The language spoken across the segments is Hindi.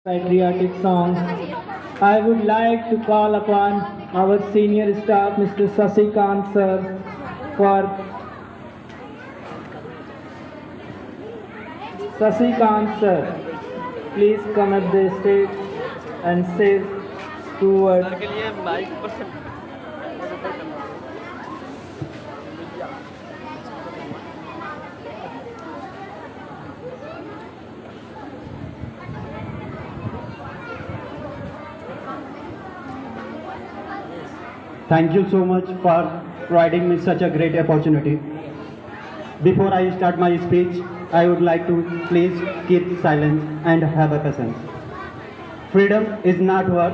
patriotic song. I would like to call upon our senior staff, Mr. Sasikant sir, for Sasikant sir, please come at the stage and say two words. Thank you so much for providing me such a great opportunity. Before I start my speech, I would like to please keep silence and have a patience. Freedom is not worth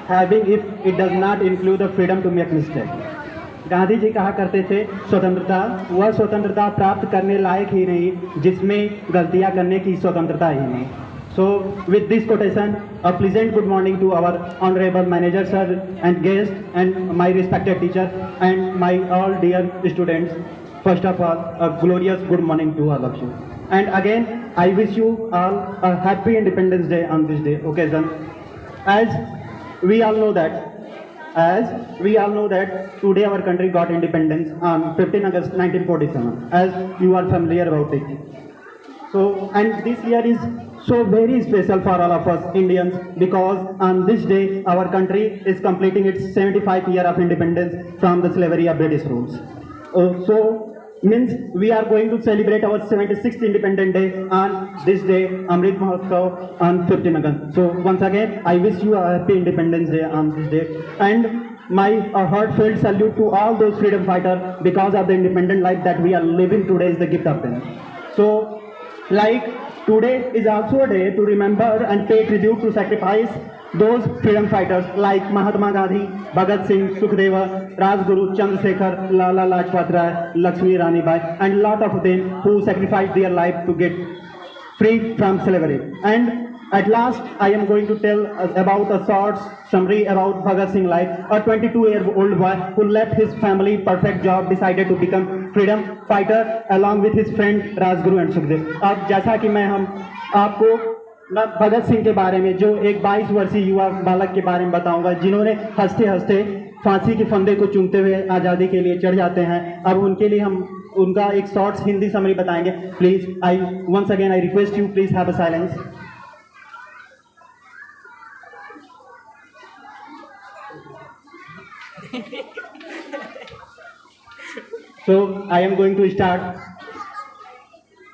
having if it does not include the freedom to make mistake. Gandhi ji कहा करते थे स्वतंत्रता वह स्वतंत्रता प्राप्त करने लायक ही नहीं जिसमें गलतियां करने की स्वतंत्रता ही नहीं. So with this quotation, a pleasant good morning to our honorable manager sir and guest and my respected teacher and my all dear students. First of all, a glorious good morning to all of you. And again, I wish you all a happy Independence Day on this day occasion. As we all know that today our country got independence on 15 August 1947, as you are familiar about it. So, and this year is so very special for all of us Indians because on this day our country is completing its 75th year of independence from the slavery of British rules. So means we are going to celebrate our 76th Independence Day on this day, Amrit Mahotsav on 15 August. So once again, I wish you a happy Independence Day on this day. And my heartfelt salute to all those freedom fighters because of the independent life that we are living today is the gift of them. So, like today is also a day to remember and pay tribute to sacrifice those freedom fighters like Mahatma Gandhi, Bhagat Singh, Sukhdeva, Rajguru, Chandrasekhar, Lala Lajpat Rai, Lakshmi Rani Bai, and lot of them who sacrificed their life to get free from slavery. And at last, I am going to tell about a short summary about Bhagat Singh life. A 22-year-old boy who left his family perfect job decided to become freedom fighter along with his friend Rajguru and Sukhdev. अब जैसा कि मैं आपको भगत सिंह के बारे में जो एक 22 वर्षीय युवा बालक के बारे में बताऊंगा जिन्होंने हंसते हंसते फांसी के फंदे को चूमते हुए आज़ादी के लिए चढ़ जाते हैं. अब उनके लिए हम उनका एक शॉर्ट्स हिंदी समरी बताएंगे. Please I once again I request you please have a silence. So I am going to start.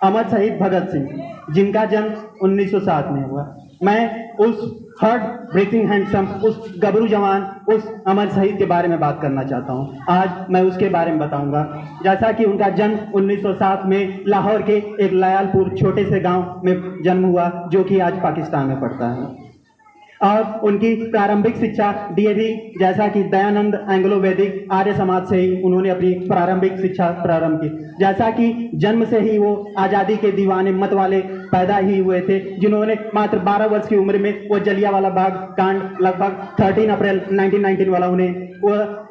अमर शहीद भगत सिंह जिनका जन्म 1907 में हुआ. मैं उस हार्ट ब्रेकिंग हैंडसम उस गबरू जवान उस अमर शहीद के बारे में बात करना चाहता हूं. आज मैं उसके बारे में बताऊंगा. जैसा कि उनका जन्म 1907 में लाहौर के एक लयालपुर छोटे से गांव में जन्म हुआ जो कि आज पाकिस्तान में पड़ता है. और उनकी प्रारंभिक शिक्षा डीएवी जैसा कि दयानंद एंग्लो वैदिक आर्य समाज से ही उन्होंने अपनी प्रारंभिक शिक्षा प्रारंभ की. जैसा कि जन्म से ही वो आज़ादी के दीवाने मत वाले पैदा ही हुए थे जिन्होंने मात्र 12 वर्ष की उम्र में वो जलियांवाला बाग कांड लगभग 13 अप्रैल 1919 वाला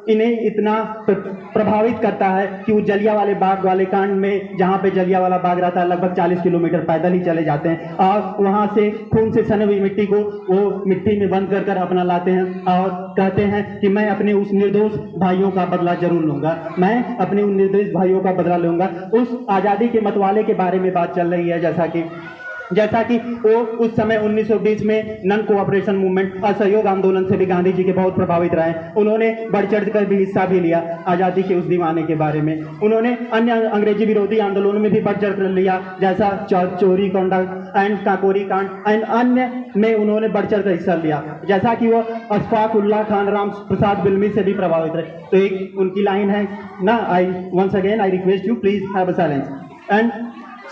इन्हें इतना प्रभावित करता है कि वो जलियांवाले बाग वाले कांड में जहाँ पे जलियांवाला बाग रहता है लगभग 40 किलोमीटर पैदल ही चले जाते हैं और वहाँ से खून से सनी हुई मिट्टी को वो मिट्टी में बंद कर अपना लाते हैं और कहते हैं कि मैं अपने उस निर्दोष भाइयों का बदला जरूर लूंगा. मैं अपने उन निर्दोष भाइयों का बदला लूंगा. उस आज़ादी के मतवाले के बारे में बात चल रही है. जैसा कि वो उस समय 1920 में नन कोऑपरेशन मूवमेंट असहयोग आंदोलन से भी गांधी जी के बहुत प्रभावित रहे. उन्होंने बढ़ चढ़ कर भी हिस्सा भी लिया आज़ादी के उस दीवाने के बारे में. उन्होंने अन्य अंग्रेजी विरोधी आंदोलनों में भी बढ़ चढ़ कर लिया जैसा चोरी कांड एंड काकोरी कांड एंड अन्य में उन्होंने बढ़ चढ़ कर हिस्सा लिया. जैसा कि वो अशफाक उल्लाह खान राम प्रसाद बिल्मी से भी प्रभावित रहे. तो एक उनकी लाइन है ना. I once again I request you please have a silence. And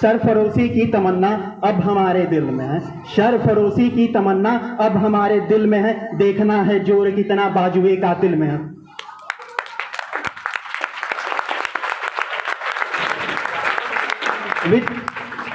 सरफरोशी की तमन्ना अब हमारे दिल में है. सरफरोशी की तमन्ना अब हमारे दिल में है. देखना है जोर कितना बाजुए कातिल में है. With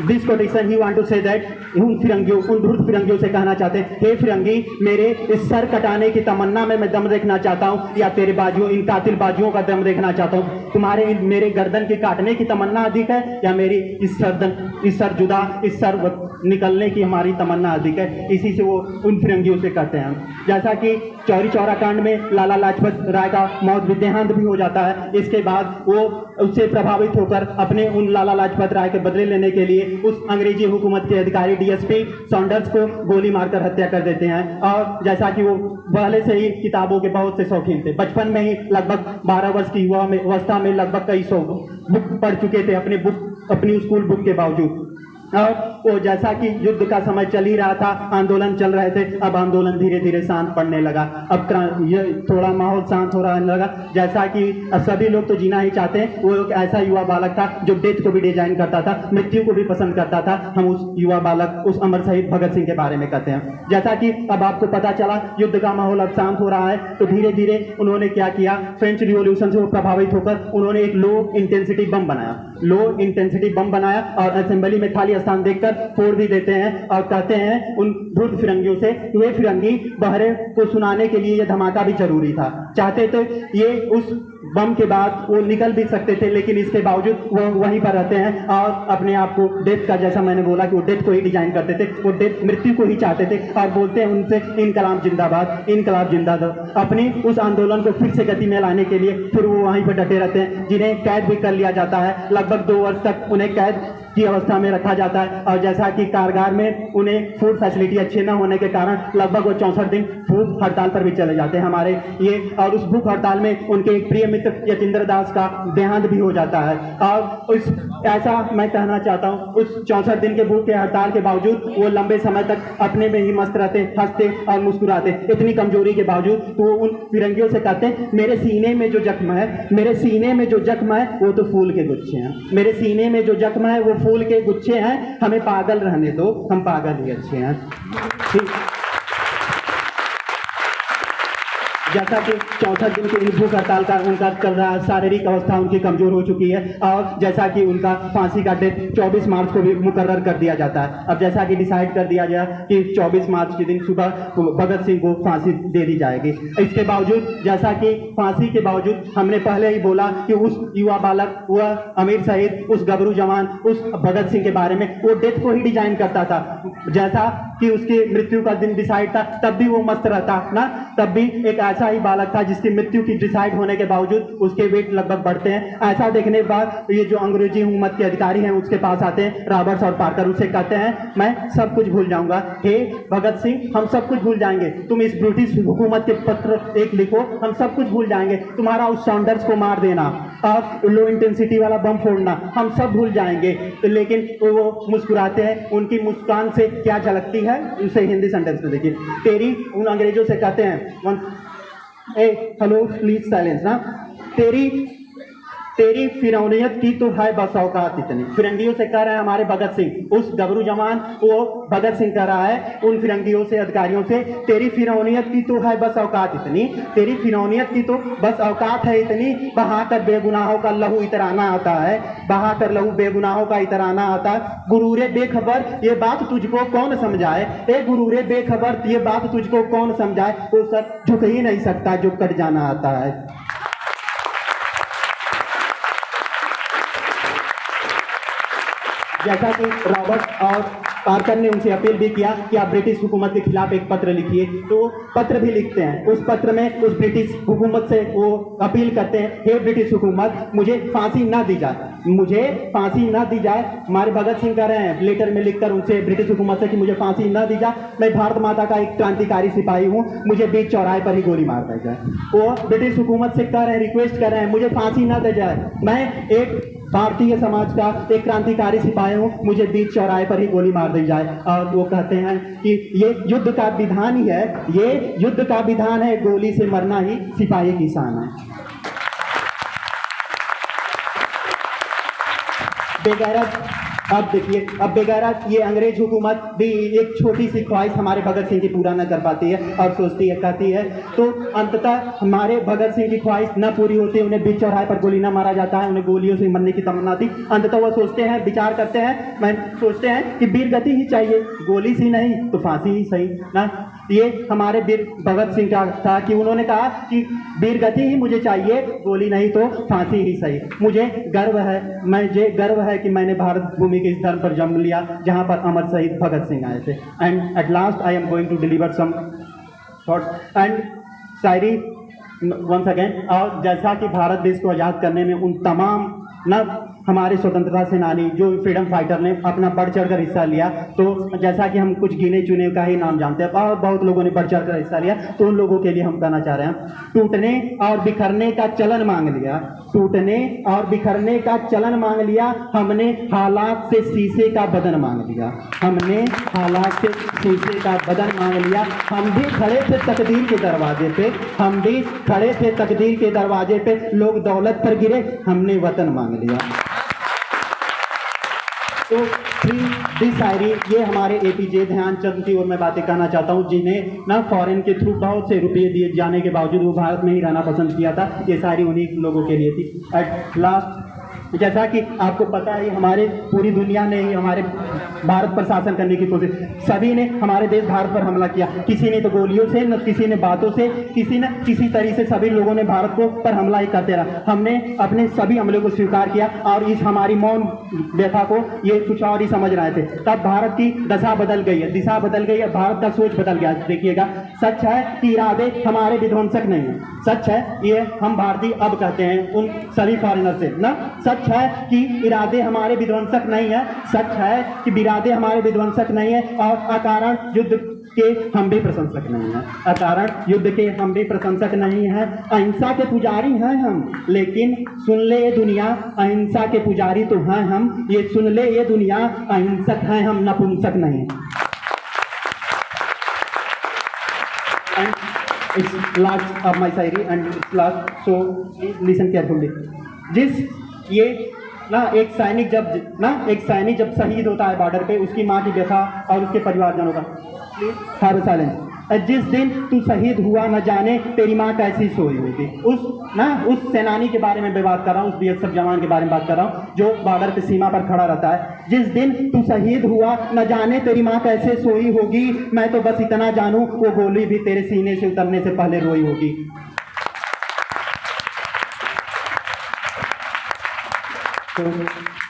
this quotation, he want to say that उन धूर्त फिरंगियों से कहना चाहते हैं, हे फिरंगी मेरे इस सर कटाने की तमन्ना में मैं दम देखना चाहता हूँ या तेरे बाजुओं इन कातिल बाजुओं का दम देखना चाहता हूँ. तुम्हारे मेरे गर्दन के काटने की तमन्ना अधिक है या मेरी इस सर जुदा इस सर निकलने की हमारी तमन्ना अधिक है, इसी से वो उन फिरंगियों से कहते हैं। जैसा कि चौरी चौरा कांड में लाला लाजपत राय का मौत देहांत भी हो जाता है, इसके बाद वो उससे प्रभावित होकर अपने उन लाला लाजपत राय के बदले लेने के लिए उस अंग्रेजी हुकूमत के अधिकारी डीएसपी सॉन्डर्स को गोली मारकर हत्या कर देते हैं। और जैसा कि वो पहले से ही किताबों के बहुत से शौकीन थे, बचपन में ही लगभग 12 वर्ष की अवस्था में लगभग कई सौ बुक पढ़ चुके थे अपनी स्कूल बुक के बावजूद। और वो जैसा कि युद्ध का समय चल ही रहा था, आंदोलन चल रहे थे, अब आंदोलन धीरे धीरे शांत पड़ने लगा, अब ये थोड़ा माहौल शांत हो रहने लगा। जैसा कि सभी लोग तो जीना ही चाहते हैं, वो एक ऐसा युवा बालक था जो डेथ को भी डिजाइन करता था, मृत्यु को भी पसंद करता था। हम उस युवा बालक, उस अमर शहीद भगत सिंह के बारे में कहते हैं। जैसा कि अब आपको पता चला युद्ध का माहौल अब शांत हो रहा है, तो धीरे धीरे उन्होंने क्या किया, फ्रेंच रिवॉल्यूशन से वो प्रभावित होकर उन्होंने एक लो इंटेंसिटी बम बनाया और असेंबली में खाली स्थान देखकर फोड़ भी देते हैं और कहते हैं उन धूर्त फिरंगियों से, ये फिरंगी बहरे को सुनाने के लिए ये धमाका भी जरूरी था। चाहते तो ये उस बम के बाद वो निकल भी सकते थे, लेकिन इसके बावजूद वो वहीं पर रहते हैं और अपने आप को डेथ का, जैसा मैंने बोला कि वो डेथ को ही डिजाइन करते थे, वो डेथ मृत्यु को ही चाहते थे और बोलते हैं उनसे इनकलाब जिंदाबाद, इनकलाब जिंदाबाद। अपने उस आंदोलन को फिर से गति में लाने के लिए फिर वो वहीं पर डटे रहते हैं, जिन्हें कैद भी कर लिया जाता है। लगभग 2 वर्ष तक उन्हें कैद की अवस्था में रखा जाता है और जैसा कि कारागार में उन्हें फूड फैसिलिटी अच्छे न होने के कारण लगभग वो 64 दिन भूख हड़ताल पर भी चले जाते हैं हमारे ये। और उस भूख हड़ताल में उनके एक प्रिय मित्र यतीन्द्र दास का देहांत भी हो जाता है। और उस ऐसा मैं कहना चाहता हूँ, उस 64 दिन के भूख के हड़ताल के बावजूद वो लंबे समय तक अपने में ही मस्त रहते, हंसते और मुस्कुराते, इतनी कमजोरी के बावजूद। तो वो उन फिरंगियों से कहते हैं, मेरे सीने में जो जख्म है, मेरे सीने में जो जख्म है वो तो फूल के गुच्छे हैं, मेरे सीने में जो जख्म है वो फूल के गुच्छे हैं, हमें पागल रहने दो, हम पागल ही अच्छे हैं। ठीक, जैसा कि 64 दिन के भूख हड़ताल का उनका चल रहा है, शारीरिक अवस्था उनकी कमजोर हो चुकी है और जैसा कि उनका फांसी का डेट 24 मार्च को भी मुकर्रर कर दिया जाता है। अब जैसा कि डिसाइड कर दिया गया कि 24 मार्च के दिन सुबह भगत सिंह को फांसी दे दी जाएगी। इसके बावजूद, जैसा कि फांसी के बावजूद हमने पहले ही बोला कि उस युवा बालक, वह अमीर शहीद, उस गबरू जवान, उस भगत सिंह के बारे में वो डेथ को ही डिजाइन करता था। जैसा कि उसकी मृत्यु का दिन डिसाइड था, तब भी वो मस्त रहता ना, तब भी एक ऐसा ही बालक था जिसकी मृत्यु की डिसाइड होने के बावजूद उसके वेट लगभग बढ़ते हैं। ऐसा देखने के बाद ये जो अंग्रेजी हुकूमत के अधिकारी हैं उसके पास आते हैं, रॉबर्ट्स और पार्कर, उससे कहते हैं मैं सब कुछ भूल जाऊंगा, हे भगत सिंह हम सब कुछ भूल जाएंगे, तुम इस ब्रिटिश हुकूमत के पत्र एक लिखो, हम सब कुछ भूल जाएंगे, तुम्हारा उस सॉन्डर्स को मार देना और लो इंटेंसिटी वाला बम फोड़ना हम सब भूल जाएंगे। तो लेकिन वो मुस्कुराते हैं, उनकी मुस्कान से क्या झलकती है, उसे हिंदी सेंटेंस में देखिए। तेरी, उन अंग्रेजों से कहते हैं, हेलो प्लीज साइलेंस ना, तेरी फिरौनियत की तो है बस औकात इतनी। फिरंगियों से कह रहे हैं हमारे भगत सिंह, उस गबरू जवान वो भगत सिंह कह रहा है उन फिरंगियों से, अधिकारियों से, तेरी फिरौनियत की तो है बस औकात इतनी, तेरी फिरौनियत की तो बस औकात है इतनी, बहाकर बेगुनाहों का लहू इतराना आता है, बहाकर लहू बेगुनाहों का इतराना आता है। गुरूरे बेखबर ये बात तुझको कौन समझाए, ए गुरूरे बेखबर ये बात तुझको कौन समझाए, वो सब झुक ही नहीं सकता जो कट जाना आता है। जैसा कि रॉबर्ट और पार्कर ने उनसे अपील भी किया कि आप ब्रिटिश हुकूमत के खिलाफ एक पत्र लिखिए, तो पत्र भी लिखते हैं। उस पत्र में उस ब्रिटिश हुकूमत से वो अपील करते हैं, हे ब्रिटिश हुकूमत मुझे फांसी ना दी जाए, मुझे फांसी ना दी जाए। हमारे भगत सिंह कह रहे हैं लेटर में लिखकर उनसे, ब्रिटिश हुकूमत से, कि मुझे फांसी ना दी जाए, मैं भारत माता का एक क्रांतिकारी सिपाही हूँ, मुझे बीच चौराहे पर ही गोली मार दी जाए। वो ब्रिटिश हुकूमत से कह रहे हैं, रिक्वेस्ट कर रहे हैं, मुझे फांसी ना दी जाए, मैं एक भारतीय समाज का एक क्रांतिकारी सिपाही हूँ, मुझे बीच चौराहे पर ही गोली मार दी जाए। और वो कहते हैं कि ये युद्ध का विधान ही है, ये युद्ध का विधान है, गोली से मरना ही सिपाही की शान है। बेगैरत, अब देखिए, अब बेगैरत ये अंग्रेज हुकूमत भी एक छोटी सी ख्वाहिश हमारे भगत सिंह की पूरा न कर पाती है और सोचती है, कहती है, तो अंततः हमारे भगत सिंह की ख्वाहिश न पूरी होती है, उन्हें बीच चौराहे पर गोली न मारा जाता है, उन्हें गोलियों से मरने की तमन्ना थी। अंततः वह सोचते हैं, विचार करते हैं, मैं सोचते हैं कि वीर गति ही चाहिए, गोली सी नहीं तो फांसी ही सही ना। ये हमारे वीर भगत सिंह का था कि उन्होंने कहा कि वीर गति ही मुझे चाहिए, गोली नहीं तो फांसी ही सही। मुझे गर्व है कि मैंने भारत भूमि जन्मभूमि के इस धर्म पर जन्म लिया जहाँ पर अमर शहीद भगत सिंह आए थे। And at last I am going to deliver some thoughts and shayari once again. और जैसा कि भारत देश को आज़ाद करने में उन तमाम न हमारे स्वतंत्रता सेनानी जो फ्रीडम फाइटर ने अपना बढ़ चढ़कर हिस्सा लिया, तो जैसा कि हम कुछ गिने चुने का ही नाम जानते हैं और बहुत लोगों ने बढ़ चढ़कर हिस्सा लिया, तो उन लोगों के लिए हम कहना चाह रहे हैं, टूटने और बिखरने का चलन मांग लिया, टूटने और बिखरने का चलन मांग लिया, हमने हालात से शीशे का बदन मांग लिया, हमने हालात से शीशे का बदन मांग लिया। हम भी खड़े थे तकदीर के दरवाजे पे, हम भी खड़े थे तकदीर के दरवाजे पे, लोग दौलत पर गिरे, हमने वतन मांग लिया। तो थ्री दी शायरी ये हमारे एपीजे ध्यानचंद की ओर मैं बातें कहना चाहता हूँ, जिन्हें ना फॉरेन के थ्रू बहुत से रुपये दिए जाने के बावजूद वो भारत में ही रहना पसंद किया था। ये शायरी उन्हीं लोगों के लिए थी। एट लास्ट, जैसा कि आपको पता है, हमारे पूरी दुनिया ने ही हमारे भारत पर शासन करने की कोशिश, सभी ने हमारे देश भारत पर हमला किया, किसी ने तो गोलियों से, न किसी ने बातों से, किसी न किसी तरीके से सभी लोगों ने भारत को पर हमला ही करते रहा। हमने अपने सभी हमले को स्वीकार किया और इस हमारी मौन व्यथा को ये कुछ और ही समझ रहे थे। तब भारत की दशा बदल गई है, दिशा बदल गई है, भारत का सोच बदल गया। देखिएगा, सच है कि इरादे हमारे विध्वंसक नहीं है, सच है ये हम भारतीय अब कहते हैं उन सभी फॉरेनर से ना, सच है कि इरादे हमारे विध्वंसक नहीं है, सच है कि इरादे हमारे विध्वंसक नहीं है और अकारण युद्ध के हम भी प्रशंसक नहीं हैं, अकारण युद्ध के हम भी प्रशंसक नहीं हैं। अहिंसा के पुजारी हैं हम, लेकिन सुन ले ये दुनिया, अहिंसा के पुजारी तो हैं हम, ये सुन ले ये दुनिया, अहिंसक हैं हम, नपुंसक नहीं। And it's last of my Shayari and it's last, so listen carefully। जिस ये ना एक सैनिक जब शहीद होता है बॉर्डर पे, उसकी माँ की व्यथा और उसके परिवारजनों का, प्लीज साइलेंस। जिस दिन तू शहीद हुआ न जाने तेरी माँ कैसी सोई होगी। उस सेनानी के बारे में मैं बात कर रहा हूँ, उस बीएसएफ जवान के बारे में बात कर रहा हूँ जो बॉर्डर पे सीमा पर खड़ा रहता है। जिस दिन तू शहीद हुआ न जाने तेरी माँ कैसे सोई होगी, मैं तो बस इतना जानूं वो गोली भी तेरे सीने से उतरने से पहले रोई होगी। तो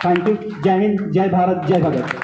थैंक यू। जय हिंद, जय भारत, जय भगत।